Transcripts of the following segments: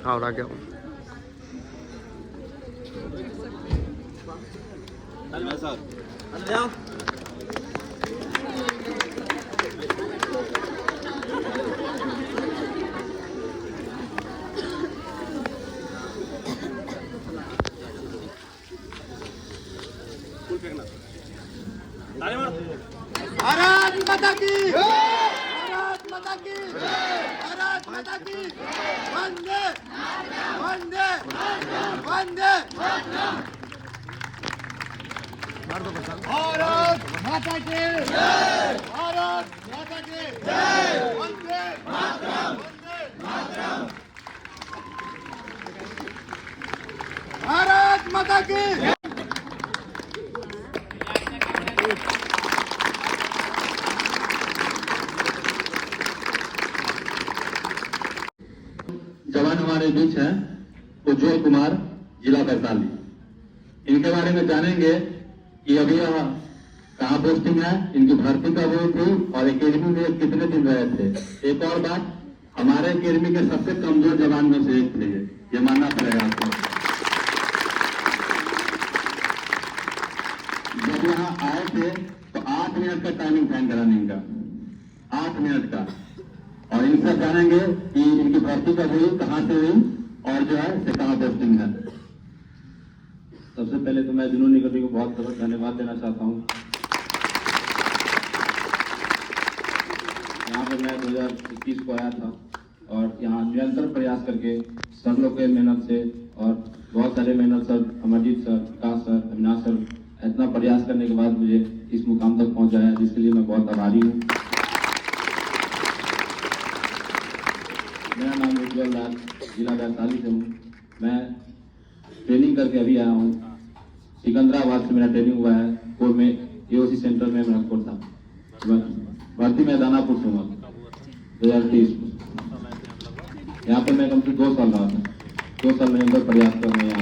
और आगे भारत माता की, भारत माता की, भारत माता की, वंदे वंदे वंदे भारत माता की, भारत माता की, वंदे मातरम, भारत माता की। जवान हमारे बीच हैं उज्जवल कुमार, जिला वैशाली। इनके बारे में जानेंगे कि अभी यहाँ कहाँ पोस्टिंग है, इनकी भर्ती कब हुई थी और अकेडमी में कितने दिन रहे थे। एक और बात, हमारे अकेडमी के सबसे कमजोर जवान में से एक थे, ये मानना पड़ेगा आपको। जब यहाँ आए थे तो 8 मिनट का टाइमिंग था इनका रनिंग का, 8 मिनट का। और इनसे जानेंगे कि इनकी भर्ती कब हुई, कहाँ से हुई और जो है से कहाँ पोस्टिंग है। सबसे पहले तो मैं जुनून निगम को बहुत बहुत धन्यवाद देना चाहता हूँ। यहाँ पे मैं 2021 को आया था और यहाँ निरंतर प्रयास करके सब लोग के मेहनत से और बहुत सारे मेहनत सर, अमरजीत सर, विकास सर, अविनाश सर, इतना प्रयास करने के बाद मुझे इस मुकाम तक पहुँचाया, जिसके लिए मैं बहुत आभारी हूँ। मेरा नाम उज्जवल राज, जिला वैशाली से हूँ। मैं ट्रेनिंग करके अभी आया हूँ। सिकंदराबाद से मेरा ट्रेनिंग हुआ है, कोर में एओसी सेंटर में मेरा कोर था। भर्ती में दानापुर से हुआ 2023 में। यहाँ पे मैं कम से 2 साल रहा था। 2 साल में अंदर प्रयास कर रहे हैं।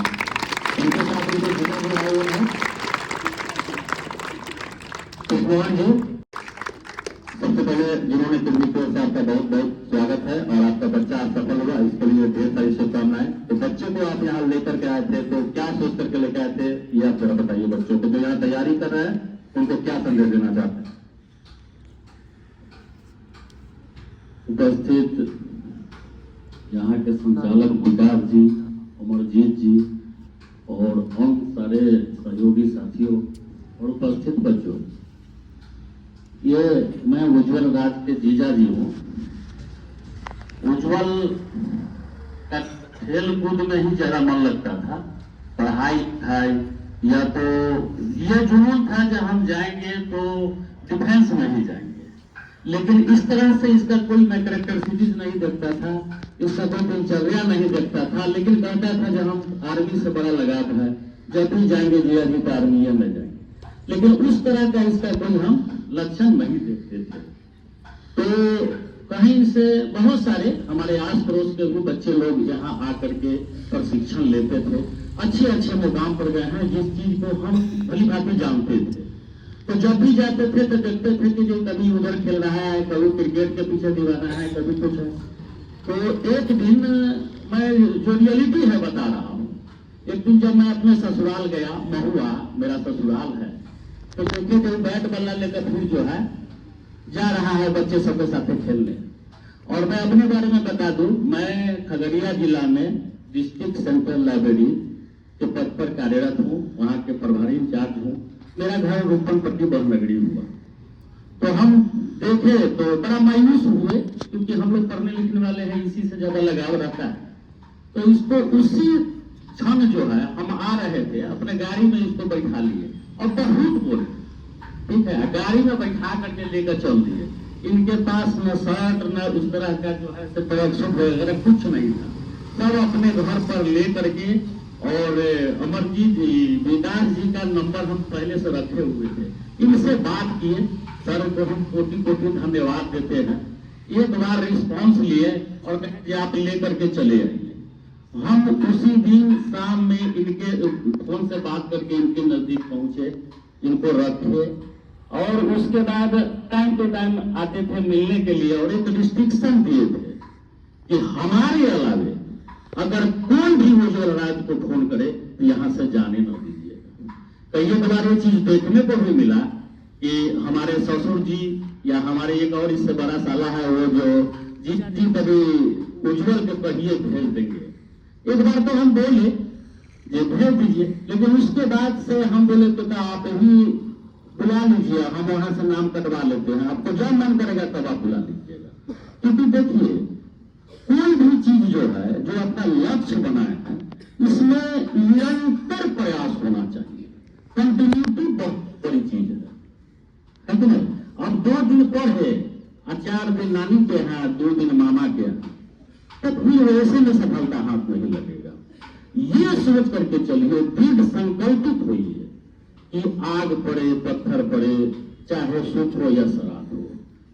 सबसे पहले जिन्होंने टिप्पणी की ओर से आपका बहुत बहुत स्वागत है और आपका बच्चा आज सफल होगा, इसके लिए ढेर सारी शुभकामनाएं। तो बच्चे को आप यहाँ लेकर के आए थे तो क्या सोच करके लेकर आए थे, ये आप जरा बताइए। बच्चों को जो यहाँ तैयारी कर रहे हैं उनको क्या संदेश देना चाहते हैं। उपस्थित यहाँ के संचालक विकास जी, अमरजीत जी और हम सारे सहयोगी साथियों और उपस्थित बच्चों, ये मैं उज्जवल राज के जीजा जी हूँ। उज्जवल का खेल कूद में ही ज्यादा मन लगता था, पढ़ाई था या तो ये जुनून था कि हम जाएंगे तो डिफेंस में ही जाएंगे, लेकिन इस तरह से इसका कोई मैं कैरेक्टरिस्टिक्स नहीं देखता था, इसका कोई दिनचर्या नहीं देखता था। लेकिन कहता था जब हम आर्मी से बड़ा लगाव है, जब भी जाएंगे जीजा जी तो आर्मी में जाएंगे, लेकिन उस तरह का इसका कोई हम लक्षण नहीं देखते थे। तो कहीं से बहुत सारे हमारे आस पड़ोस के भी बच्चे लोग यहाँ आकर के प्रशिक्षण लेते थे, अच्छे अच्छे मुकाम पर गए हैं, जिस चीज को हम भली भांति जानते थे। तो जब भी जाते थे तो देखते थे कि जो कभी उधर खेल रहा है, कभी क्रिकेट के पीछे दीवाना है, कभी कुछ है। तो एक दिन मैं जो रियलिटी है बता रहा हूँ, एक दिन जब मैं अपने ससुराल गया, महुआ मेरा ससुराल है, तो देखे तो बैट बल्ला लेकर फिर जो है जा रहा है बच्चे सबके साथ खेलने। और मैं अपने बारे में बता दूं, मैं खगड़िया जिला में डिस्ट्रिक्ट सेंट्रल लाइब्रेरी के पद पर कार्यरत हूँ, वहाँ के प्रभारी इंचार्ज हूँ। मेरा घर रूपनपट्टी बरनगरी हुआ। तो हम देखे तो बड़ा मायूस हुए, क्योंकि हम लोग पढ़ने लिखने वाले हैं, इसी से ज्यादा लगाव रहता है। तो इसको उसी क्षण जो है हम आ रहे थे, अपने गाड़ी में इसको बैठा लिए और बहुत बोले, ठीक है, गाड़ी में बैठा करके लेकर चल दिए। इनके पास न शर्ट न उस तरह का जो है ट्रैकसूट वगैरह कुछ नहीं था, सब अपने घर पर ले करके। और अमरजीत जी, विकास जी का नंबर हम पहले से रखे हुए थे, इनसे बात किए, सर को हम कोटि कोटि धन्यवाद देते हैं। एक बार रिस्पॉन्स लिए और कहे कि आप लेकर के चले आइए। हम उसी दिन शाम में इनके फोन से बात करके इनके नजदीक पहुंचे, इनको रखे और उसके बाद टाइम टू टाइम आते थे मिलने के लिए। और एक रिस्ट्रिक्शन दिए थे कि हमारे अलावे अगर कोई भी उज्ज्वल राज को फोन करे तो यहाँ से जाने न दीजिएगा। कई बार ये चीज देखने को भी मिला कि हमारे ससुर जी या हमारे एक और इससे बड़ा साला है वो जो जी कभी उज्ज्वल के पहिए भेज देंगे। एक बार तो हम बोले ये भेज दीजिए, लेकिन उसके बाद से हम बोले तो आप ही बुला लीजिए, हम वहां से नाम कटवा लेते हैं, आपको जब मन करेगा तब आप बुला लीजिएगा। क्योंकि देखिए कोई भी चीज जो है जो अपना लक्ष्य बनाए है इसमें निरंतर प्रयास होना चाहिए। कंटिन्यूटी बहुत बड़ी चीज है कि नहीं। अब 2 दिन पढ़े और 4 दिन नानी के यहाँ 2 दिन मामा के यहाँ, तब फिर वैसे में सफलता हाथ नहीं लगेगा। ये सोच करके चलिए, दृढ़ संकल्पित होइए कि आग पड़े पत्थर पड़े चाहे सुख हो या श्राद्ध हो,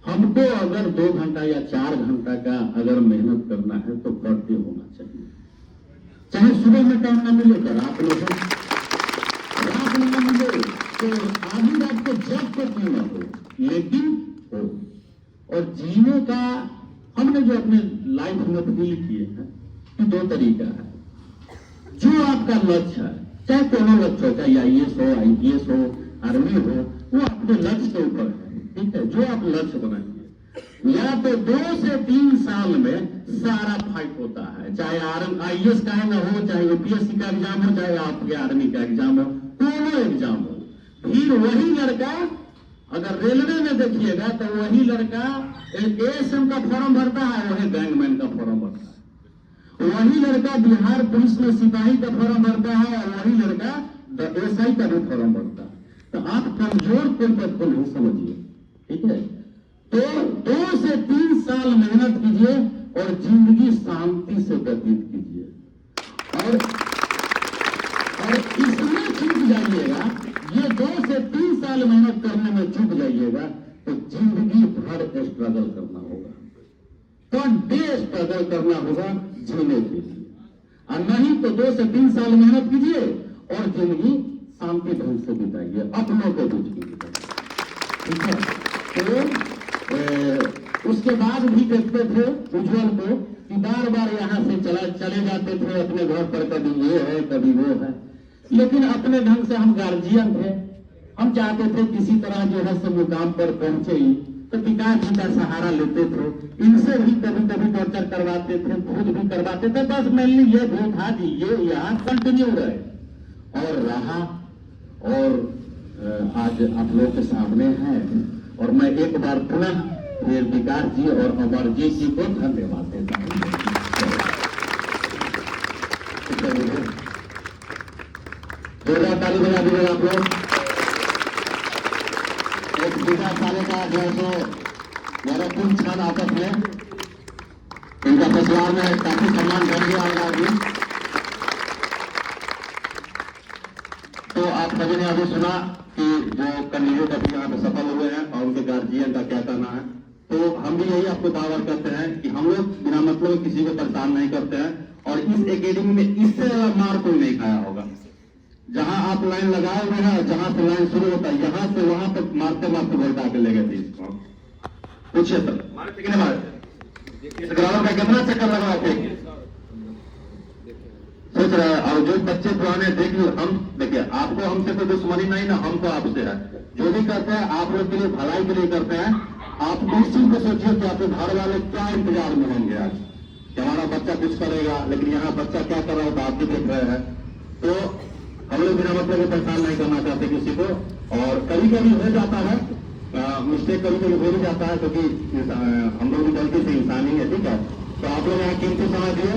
हमको अगर 2 घंटा या 4 घंटा का अगर मेहनत करना है तो करते होना चाहिए। चाहे सुबह में टाइम न मिले तो रात में न मिले तो आधी रात को जब तक न हो, लेकिन हो। और जीने का हमने जो अपने लाइफ में फील किए हैं कि 2 तरीका है। जो आपका लक्ष्य है, चाहे कोनो लक्ष्य हो, चाहे IAS हो, IPS हो, आर्मी हो, वो अपने लक्ष्य के ऊपर है, ठीक है। जो आप लक्ष्य बनाएंगे या तो 2 से 3 साल में सारा फाइट होता है, चाहे IAS का ना हो, चाहे UPSC का एग्जाम हो, चाहे आपके आर्मी का एग्जाम हो, कोनो एग्जाम हो। फिर वही लड़का अगर रेलवे में देखिएगा तो वही लड़का ASM का फॉर्म भरता है, वही गैंगमैन का फॉर्म भरता है। वही लड़का बिहार पुलिस में सिपाही का फॉर्म भरता है और वही लड़का SI का भी फॉर्म भरता है। तो आप कमजोर कोई पद को नहीं समझिए, ठीक है। तो 2 से 3 साल मेहनत कीजिए और जिंदगी शांति से व्यतीत कीजिए। और इसमें चूक जाइएगा, ये 2 से 3 साल मेहनत करने में चूक जाइएगा तो जिंदगी भर स्ट्रगल करना होगा, पर डे स्ट्रगल करना होगा जीने के लिए। और नहीं तो 2 से 3 साल मेहनत कीजिए और जिंदगी शांति ढंग से बिताइए, अपनों के बीच में बिताइए, ठीक है। तो उसके बाद भी देखते थे उज्ज्वल को कि बार बार यहाँ से चले जाते थे अपने घर पर, कभी ये है कभी वो है, लेकिन अपने ढंग से हम गार्जियन थे, हम चाहते थे किसी तरह जो है सब मुकाम पर पहुंचे ही, तो पिता जी का सहारा लेते थे। इनसे भी कभी कभी टॉर्चर करवाते थे, खुद भी करवाते थे, बस मेनली ये भी था जी ये यहाँ कंटिन्यू रहे और रहा। और आज आप लोग के सामने है और मैं एक बार पुनः फिर विकास जी और अमरजीत जी को धन्यवाद देता हूँ। जोरदार ताली बजा दीजिए आप लोग। एक 50 साल का जो है सो पूर्ण क्षण आपस में इनका परिवार में काफी सम्मान कर दिया होगा अभी। तो आप सभी ने अभी सुना कि जो कैंडिडेट अभी यहाँ पे सफल हुए हैं और उनके गार्जियन का क्या कहना है। तो हम भी यही आपको दावा करते हैं कि हम लोग बिना मतलब किसी को परेशान नहीं करते हैं और इस एकेडमी में इससे ज्यादा मार कोई नहीं खाया होगा। जहां आप लाइन लगाए हुए हैं, जहां से लाइन शुरू होता है, यहां से वहां तक मारते मारते बैठा के ले गए थे इसको। पूछिए सर, मारते कि नहीं मारते? इस ग्राउंड में कितना चक्कर लगा थे सोच रहे हैं। और जो बच्चे पुराने देख लो, हम देखिए आपको हमसे कोई दुश्मनी नहीं ना, हमको आपसे है। जो भी करते हैं आप लोग के लिए भलाई के लिए करते हैं। आप इस चीज को सोचिए कि आपके घर वाले क्या इंतजार में होंगे आज कि हमारा बच्चा कुछ करेगा, लेकिन यहाँ बच्चा क्या कर रहा होता आप भी देख रहे हैं। तो हम लोग बिना मतलब परेशान नहीं करना चाहते किसी को। और कभी कभी हो जाता है मिस्टेक, कभी कभी हो भी जाता है, क्योंकि हम लोग भी गलती से इंसान ही है, ठीक है। तो आप लोग यहाँ कीमती समय दिए